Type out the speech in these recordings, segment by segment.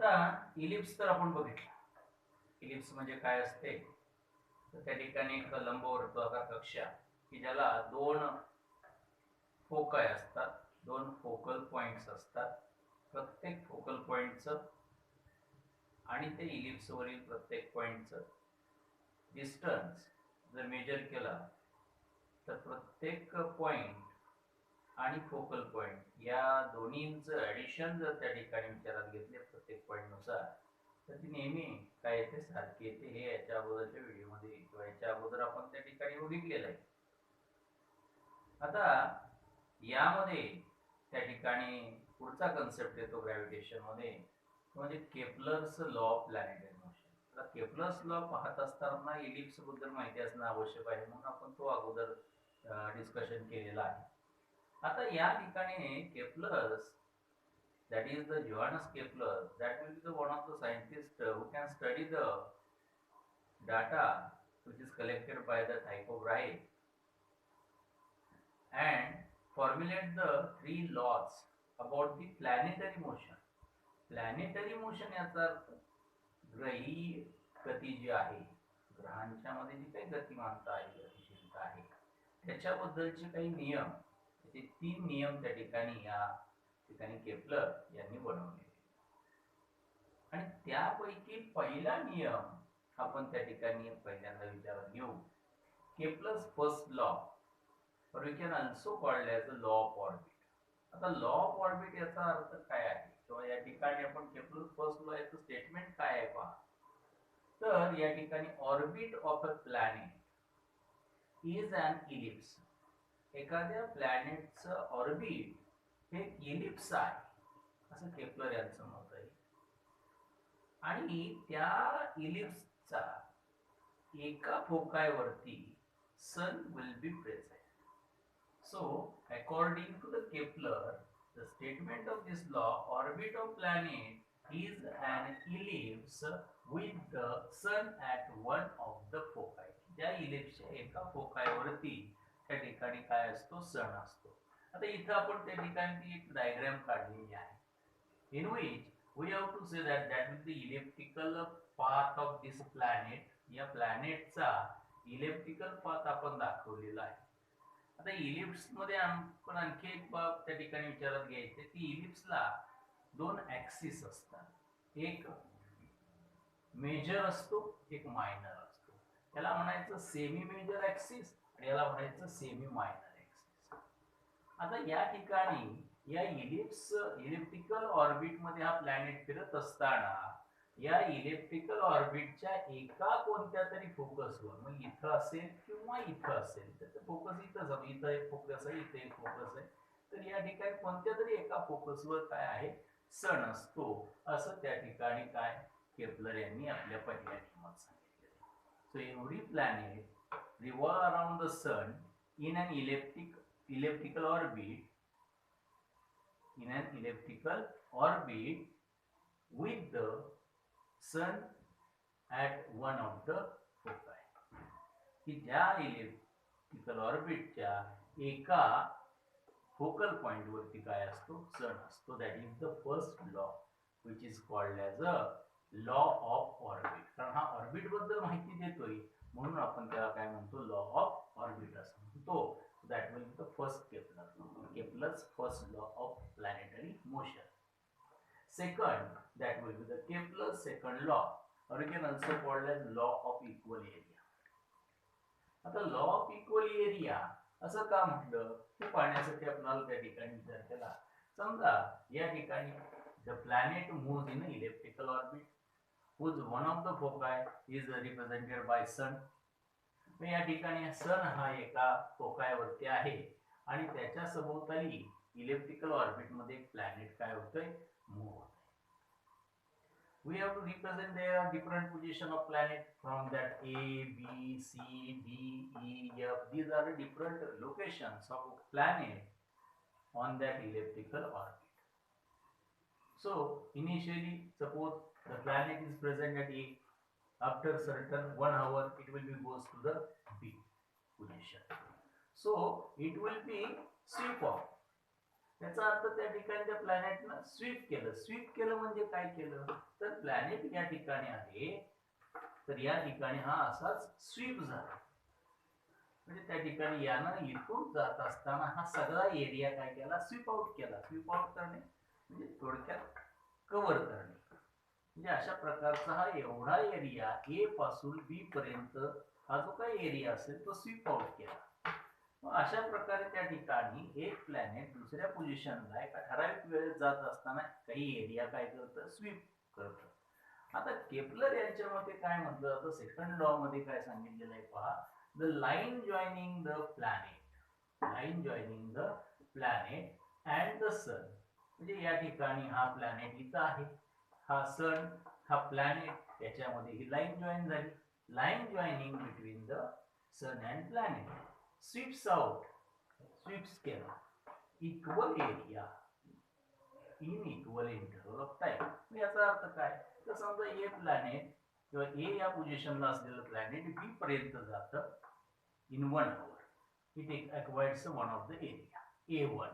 आता इलिप्स तर आपण बघितला. इलिप्स म्हणजे काय असते तर त्या ठिकाणी एक लंबवर्तुळाकार कक्षा की ज्याला दोन फोकाय असतात, दोन फोकल पॉइंट्स असतात. प्रत्येक फोकल पॉइंटचं आणि ते इलिप्स वरील प्रत्येक पॉइंटचं डिस्टन्स जर मेजर केला तर प्रत्येक पॉइंट आणि फोकल पॉइंट या दोन्हींचं ऍडिशन जर त्या ठिकाणी विचारात घेतले प्रत्येक पॉइंट नुसार तर ती नेहमी काय येते सारखी येते. हे याच्या अगोदरच्या व्हिडिओमध्ये किंवा याच्या अगोदर आपण त्या ठिकाणी बघितलेलं आहे. आता यामध्ये त्या ठिकाणी पुढचा कन्सेप्ट येतो ग्रॅव्हिटेशन मध्ये म्हणजे Kepler's law of planetary motion. आता केपलर्स लॉ पाहत असताना इलिप्स बद्दल माहिती असणं आवश्यक आहे म्हणून आपण तो अगोदर डिस्कशन केलेला आहे. आता या ठिकाणी Kepler's, that is the Johannes Kepler, that will be the one of the scientists who can study the data which is collected by the Tycho Brahe and formulate the three laws about the planetary motion. Planetary motion याचा ग्रही गती जी आहे, ग्रहांच्या मध्ये जी काही गतिमानता आहे, गतिशीलता आहे, त्याच्याबद्दलचे काही नियम, त्याचे 3 नियम त्या ठिकाणी या ठिकाणी केपलर यांनी बनवले. आणि त्यापैकी पहिला नियम आपण त्या ठिकाणी पहिल्यांदा विचारात घेऊ. Kepler's first law, or we can also called as the law of orbit. आता लॉ ऑफ ऑर्बिट याचा अर्थ काय आहे किंवा या ठिकाणी आपण केपलर फर्स्ट लॉ याचं स्टेटमेंट काय आहे पहा. तर या ठिकाणी orbit of a planet is an ellipse. एखाद्या प्लॅनेटचं ऑर्बिट हे इलिप्स आहे असं केपलर यांचं मत आहे. आणि त्या इलिप्सचा एका फोकायवरती sun will be present. So, according to the Kepler, the statement of this law, orbit of planet is an ellipse with the sun at one of the foci. ज्या इलिप्सच्या एका फोकायवरती त्या ठिकाणी काय असतो, सन असतो. आता इथं आपण त्या ठिकाणी ती एक डायग्राम काढलेली आहे. In which we have to say that is the elliptical path of this planet. या प्लॅनेटचा इलेप्टिकल पाथ आपण दाखवलेला आहे. आता इलिप्स मध्ये आपण आणखी एक बाब त्या ठिकाणी विचारात घ्यायचे की इलिप्सला दोन ऍक्सिस असतात. एक मेजर असतो, एक मायनर असतो. याला म्हणायचं सेमी मेजर ऍक्सिस आणि याला म्हणायचं सेमी मायनर ऍक्सिस. आता या ठिकाणी या इलिप्टिकल ऑर्बिट मध्ये हा प्लॅनेट फिरत असताना या इलेक्ट्रिकल ऑर्बिटच्या एका कोणत्या तरी फोकसवर, मग इथं असेल किंवा इथं असेल, त्याचं फोकस इथंच आहे, इथं एक फोकस आहे, इथे एक फोकस आहे, तर या ठिकाणी कोणत्या तरी एका फोकसवर काय आहे, सन असतो असं त्या ठिकाणी काय केपलर यांनी आपल्या पहिल्या नियमात सांगितले. So every planet revolve around the sun in an elliptical orbit, with the sun at one of the foci. की ज्या इलेक्ट्रिकल ऑर्बिटच्या एका फोकल पॉइंट वरती काय असतो, सन असतो. That is the first law which is called as a law of orbit. कारण हा orbit बद्दल माहिती देतोय म्हणून आपण त्याला काय म्हणतो, लॉ ऑफ ऑर्बिट असं म्हणतो. That will be the first Kepler's first law of planetary motion. Second, that will be the Kepler's second law, or you can also called as law of equal area. आता law of equal area असं का म्हटलं ते पाहण्यासाठी आपल्याला त्या ठिकाणी विचार केला. समजा या ठिकाणी the planet moves in electrical orbit whose one of the foci is represented by sun. या ठिकाणी सन हा एका फोकायवरती आहे आणि त्याच्या सभोवताली इलेक्ट्रिकल ऑर्बिट मध्ये एक प्लॅनेट काय होतोय, मूव्ह होतोय. We have to represent their different position of planet from that A, B, C, D, E, F. These are the different locations of planet on that elliptical orbit. So initially, suppose the planet is present at A. After certain 1 hour, it will be goes to the B position. So it will be sweep off. त्याचा अर्थ त्या ठिकाणी त्या प्लॅनेटनं sweep केलं. Sweep केलं म्हणजे काय केलं, तर प्लॅनेट या ठिकाणी आहे, तर या ठिकाणी हा असाच स्वीप झाला. म्हणजे त्या ठिकाणी यानं इथून जात असताना हा सगळा एरिया काय केला, स्वीप आउट केला. स्वीप आउट करणे म्हणजे थोडक्यात कव्हर करणे. म्हणजे अशा प्रकारचा हा एवढा एरिया ए पासून बी पर्यंत हा जो काही एरिया असेल तो स्वीप आउट केला. मग अशा प्रकारे त्या ठिकाणी एक प्लॅनेट दुसऱ्या पोझिशनला एका ठराविक वेळेत जात असताना काही एरिया काय करतं, स्वीप करतं. आता केपलर यांच्या मते काय म्हटलं जातं, सेकंड लॉ मध्ये काय सांगितलेलं आहे पहा, the line joining the planet and the sun. म्हणजे या ठिकाणी हा प्लॅनेट इथं आहे, हा सन, हा प्लॅनेट, याच्यामध्ये ही लाईन जॉईन झाली. Line joining between the sun and planet sweeps out, sweeps केला equal area in equal interval of time. याचा अर्थ काय, तर समजा ए प्लॅनेट किंवा ए या पोझिशनला असलेलं प्लॅनेट बी पर्यंत जातं in 1 hour. It acquires one of the area A1.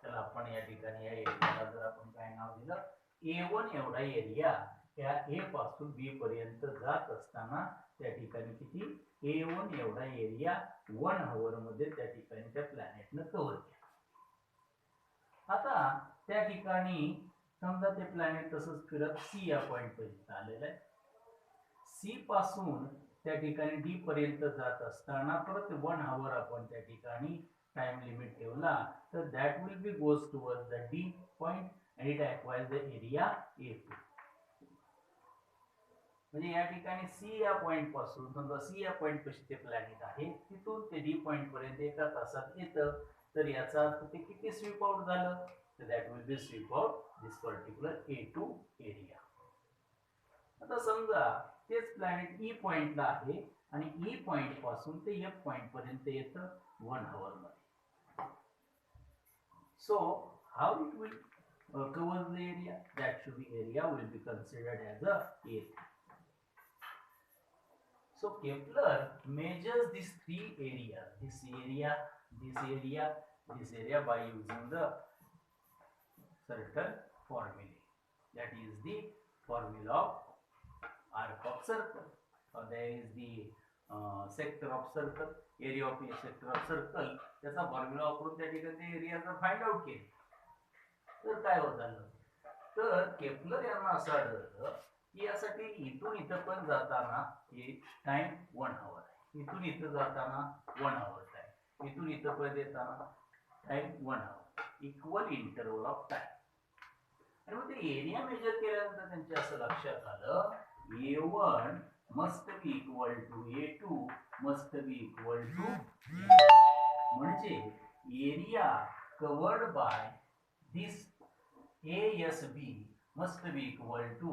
त्याला आपण या ठिकाणी या एरियाला जर आपण काय नाव दिलं, A1 एवढा एरिया या ए पासून बी पर्यंत जात असताना त्या ठिकाणी किती, A1 एवढा एरिया 1 hour मध्ये त्या ठिकाणी त्या प्लॅनेटनं कव्हर केला. आता त्या ठिकाणी समजा ते प्लॅनेट तसंच फिरत सी या पॉइंट पर्यंत आलेलं आहे. सी पासून त्या ठिकाणी डी पर्यंत जात असताना परत 1 hour आपण त्या ठिकाणी टाइम लिमिट ठेवला, तर that will B goes towards the D point and it acquires the area A2. म्हणजे या ठिकाणी सी या पॉइंट पासून समजा सी या पॉइंट पाशी ते प्लॅनेट आहे, तिथून ते डी पॉइंट पर्यंत एका तासात येतं, तर याचा अर्थ ते किती स्वीप आउट झालं, तर that will be sweep out this particular A2 area. आता समजा तेच प्लॅनेट ई पॉइंटला आहे आणि ई पॉइंट पासून ते एफ पॉइंट पर्यंत येतं 1 hour मध्ये. So how it will cover the area, that should be area will be considered as a A3. So Kepler measures these three areas, this area by using the certain formulae. That is the formula of arc of circle, or there is the sector of circle, area of a sector of circle. त्याचा formula वापरून त्या ठिकाणी एरियाचा find out केला. तर काय होत झालं, तर केपलर यांना असं आढळलं की यासाठी इथून इथं पण जाताना हे टाइम 1 hour आहे, इथून इथं जाताना 1 hour टाइम, इथून इथं पण येताना time 1 hour, equal interval of time. आणि मग ते एरिया मेजर केल्यानंतर त्यांच्या असं लक्षात आलं, A1 must be equal to A2 must be equal to, म्हणजे area covered by this ASB must be equal to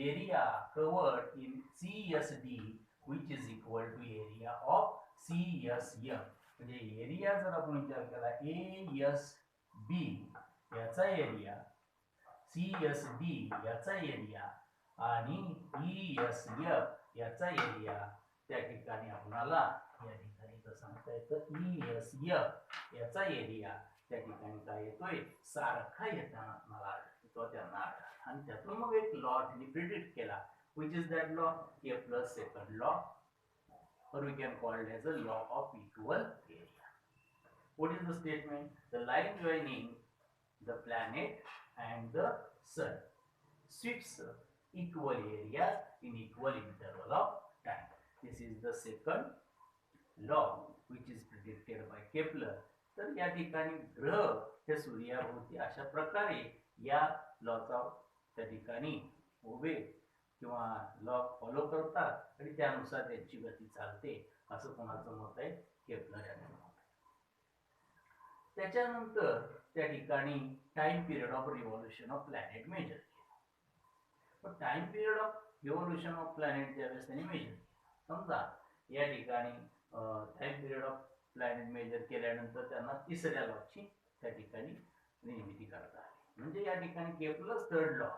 area covered in CSD, which is equal to area of CSM. म्हणजे area जर आपण विचार केला ASB याचा area, CSD याचा area आणि ESF याचा एरिया, त्या ठिकाणी आपल्याला या ठिकाणी तर सांगता येतं ESF याचा एरिया त्या ठिकाणी काय येतोय, सारखा येताना मला तो त्यांना आढळला. आणि त्यातून मग एक लॉ त्यांनी प्रिडिक्ट केला, which is that law, Kepler's second law, or we can call it as a law of equal area. What is the statement? The line joining the planet and the sun sweeps equal areas in equal interval of time. This is the second law which is predicted by Kepler. तर या ठिकाणी ग्रह हे सूर्याभोवती अशा प्रकारे या लॉचा त्या ठिकाणी उभे किंवा लॉ फॉलो करतात आणि त्यानुसार त्यांची गती चालते, असं कोणाचं मत आहे, केपलर यांचं मत आहे. त्याच्यानंतर त्या ठिकाणी time period of revolution of planet measure केला. पण time period of revolution of planet ज्यावेळेस त्यांनी मेजर केला, समजा या ठिकाणी time period of planet measure केल्यानंतर त्यांना तिसऱ्या लॉची त्या ठिकाणी निर्मिती करता आली. म्हणजे या ठिकाणी केपलर्स थर्ड लॉ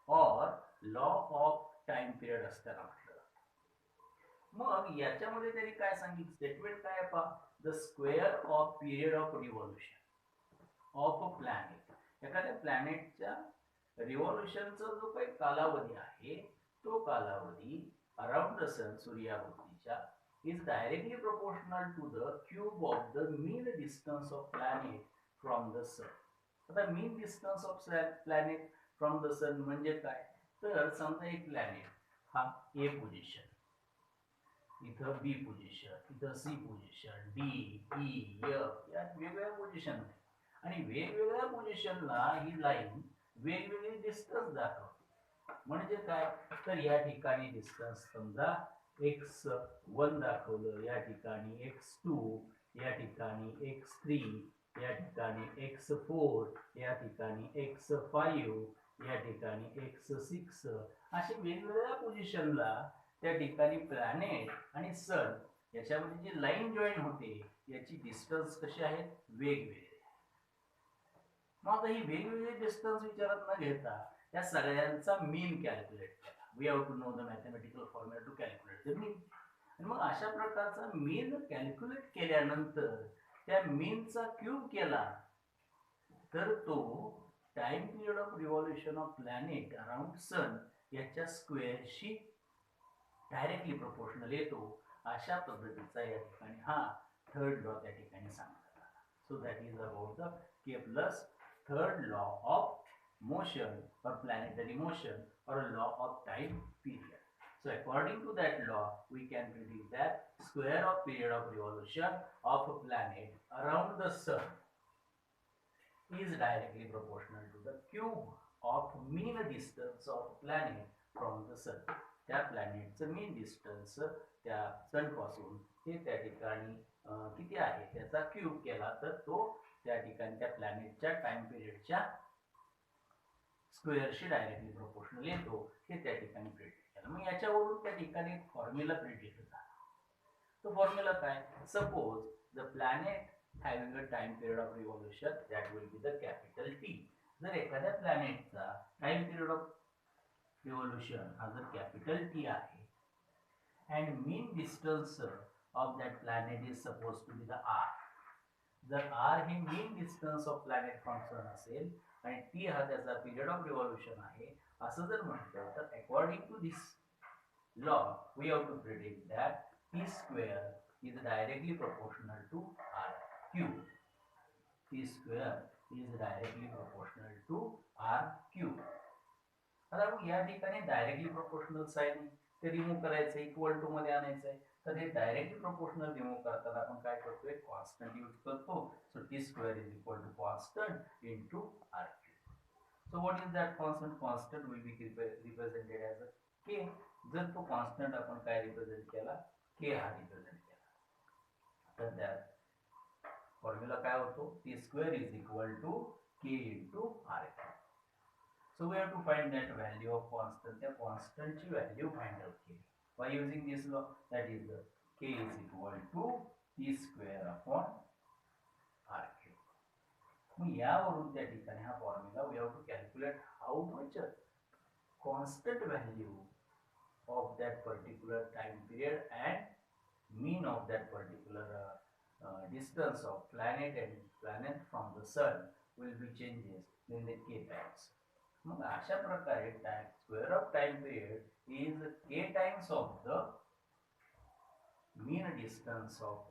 और लॉ ऑफ टाइम पिरियड असं त्याला म्हटलं जातं. मग याच्यामध्ये त्यांनी काय सांगितलं, स्टेटमेंट काय आहे पहा, the square of period of revolution of a planet, एखाद्या प्लॅनेटच्या रिव्हॉल्युशनचा जो काही कालावधी आहे तो कालावधी अराउंड द सन, सूर्याभोवतीच्या, is directly proportional to the cube of the mean distance of planet from the sun. आता mean distance of planet from the sun म्हणजे काय, तर समजा एक प्लॅनेट हा ए पोझिशन, इथं बी पोझिशन, इथं C position, D, E, F या वेगवेगळ्या पोझिशन आहे आणि वेगवेगळ्या पोझिशनला ही लाईन वेगवेगळी डिस्टन्स दाखवते. म्हणजे काय, तर या ठिकाणी डिस्टन्स समजा x1 दाखवलं, या ठिकाणी x2, या ठिकाणी x3, या ठिकाणी x4, या ठिकाणी x5, या ठिकाणी x6, असे वेगवेगळ्या पोझिशनला त्या ठिकाणी प्लॅनेट आणि सन याच्यामध्ये जी लाईन जॉईन होते याची डिस्टन्स कशी आहेत, वेगवेगळे. मग आता ही वेगवेगळी डिस्टन्स विचारात न घेता या सगळ्यांचा मीन कॅल्क्युलेट केला. We have to know the mathematical formula to calculate the mean. आणि मग अशा प्रकारचा मीन कॅल्क्युलेट केल्यानंतर त्या मीनचा क्यूब केला तर तो time period of revolution of planet around sun याच्या स्क्वेअरशी डायरेक्टली प्रोपोर्शनल येतो. अशा पद्धतीचा या ठिकाणी हा थर्ड लॉ त्या ठिकाणी सांगतात आला. So that is about the Kepler's third law of motion or planetary motion or a law of time period. So according to that law, we can predict that square of period of revolution of a planet around the sun is directly proportional to the cube of mean distance of planet from the sun. त्या प्लॅनेटचं मीन distance त्या सन पासून हे त्या ठिकाणी किती आहे त्याचा cube केला तर तो त्या ठिकाणी त्या प्लॅनेटच्या टाइम पिरियडच्या स्क्वेअरशी डायरेक्टली प्रोपोर्शनल येतो, हे त्या ठिकाणी प्रेडिक्ट केलं. मग याच्यावरून त्या ठिकाणी एक फॉर्म्युला प्रेडिक्ट झाला. तो फॉर्म्युला काय, suppose the planet having a time period of revolution that will be the capital T. जर एखाद्या प्लॅनेटचा टाइम पिरियड ऑफ रिव्हॉल्युशन हा जर कॅपिटल टी आहे and mean distance of that planet is suppose to be the R. जर R हे mean distance of planet from sun असेल आणि टी हा त्याचा पिरियड ऑफ रिव्हॉल्युशन आहे असं जर म्हटलं तर according to this law we have to predict that T square is directly proportional to R cube. T square is directly proportional to R cube. आता मग या ठिकाणी डायरेक्टली प्रोपोर्शनल साइन ते रिमूव्ह करायचं, इक्वल टू मध्ये आणायचं आहे. तर हे डायरेक्टली प्रोपोर्शनल रिमूव्ह करताना आपण काय करतोय, कॉन्स्टंट यूज करतो. So T square is equal to constant into R cube. So what is that constant? Constant will be represented as a K. जर तो कॉन्स्टंट आपण काय रिप्रेझेंट केला, के हा रिप्रेझेंट केला, तर त्यात फॉर्म्युला काय होतो, T square is equal to K into R cube. So we have to find that value of constant. The constant ची value find out केली by using this law, that is the k is equal to t square upon r cube. मग यावरून त्या ठिकाणी हा formula we have to calculate how much constant value of that particular time period and mean of that particular distance of planet from the sun will be changes in the k times. मग अशा प्रकारे square of time period is K times of the mean distance of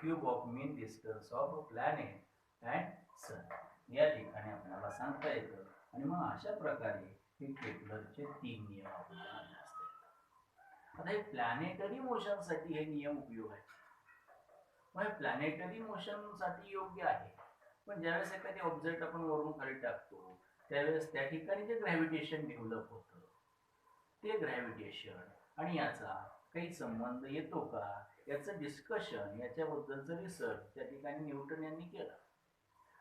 cube of mean distance of planet and sun. या ठिकाणी आपल्याला सांगता येतं. आणि मग अशा प्रकारे हे केपलरचे 3 नियम आपल्याला अभ्यासता येतात. आता हे प्लॅनेटरी मोशनसाठी हे नियम उपयोग आहेत. मग हे प्लॅनेटरी मोशनसाठी योग्य आहे, पण ज्यावेळेस एखादी ऑब्जेक्ट आपण वरून खाली टाकतो त्यावेळेस त्या ठिकाणी जे ग्रॅव्हिटेशन डेव्हलप होतं ते ग्रॅव्हिटेशन आणि याचा काही संबंध येतो का याचं डिस्कशन, याच्याबद्दलचं रिसर्च त्या ठिकाणी न्यूटन यांनी केलं.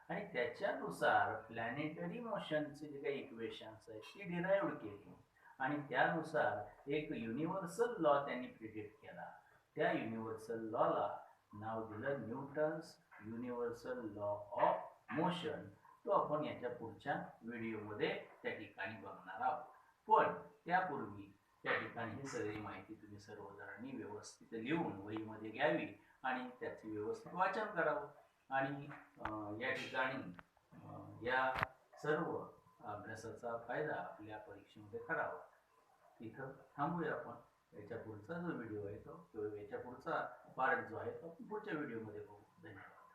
आणि त्याच्यानुसार प्लॅनेटरी मोशनचे जे काही इक्वेशन्स आहेत ती डिराइव्ह केली आणि त्यानुसार एक युनिव्हर्सल लॉ त्यांनी प्रिडिक्ट केला. त्या युनिव्हर्सल लॉला नाव दिलं Newton's universal law of motion. तो आपण याच्या पुढच्या व्हिडिओमध्ये त्या ठिकाणी बघणार आहोत. पण त्यापूर्वी त्या ठिकाणी ही सगळी माहिती तुम्ही सर्वजणांनी व्यवस्थित लिहून वहीमध्ये घ्यावी आणि त्याचे व्यवस्थित वाचन करावं. आणि या ठिकाणी या सर्व अभ्यासाचा फायदा आपल्या परीक्षेमध्ये करावा. इथं थांबूया आपण. याच्या पुढचा जो व्हिडिओ आहे तो किंवा याच्या पुढचा पार्ट जो आहे तो पुढच्या व्हिडिओमध्ये बघू. धन्यवाद.